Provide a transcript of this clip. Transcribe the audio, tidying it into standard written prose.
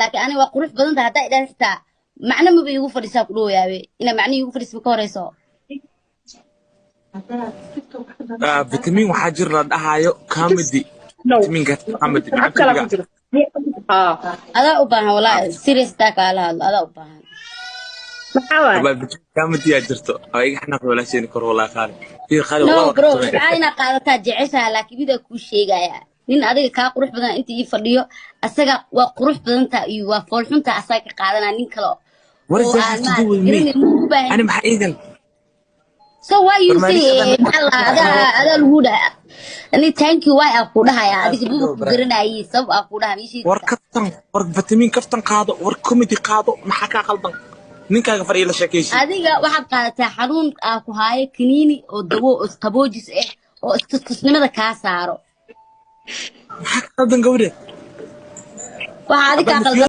laakiin aniga waa qurux badan tahay haddaa idhaan xitaa macno maba iigu fadhisaa ku dhowayaabe ina macno iigu fadhiisma ka horeyso فيتامين وحاجر لدهايو كامدي فيتامين كامدي adaa u baahan walaa serious taa kaala hadlo adaa u baahan كامدي يا جرتو اي احنا ولا شيء نكر ولا خالي في خالي no bro waxayna qaadataa jeceshaha laakiin mida ku sheegaya nin adiga ka qurux badan inta ii fadhiyo asaga waa qurux badanta iyo waa foolxunta asaga ka qaadana nin kale انا مع ايدن so why you say ada lagu dhaha ani thank you why aku dhahaya adiga bubu ku garanayay sabab aku dhaha mishi war kaftan war vitamin kaftan qaado war comedy qaado maxaa ka qaldan ninkaaga fariyo la sheekaysi adiga waxaad qaadataa xanuun ku haayo kaniini oo dawo oo qaboojis ah oo istusnimada ka saaro maxaa ka qaldan gabadha waxa adiga qaldan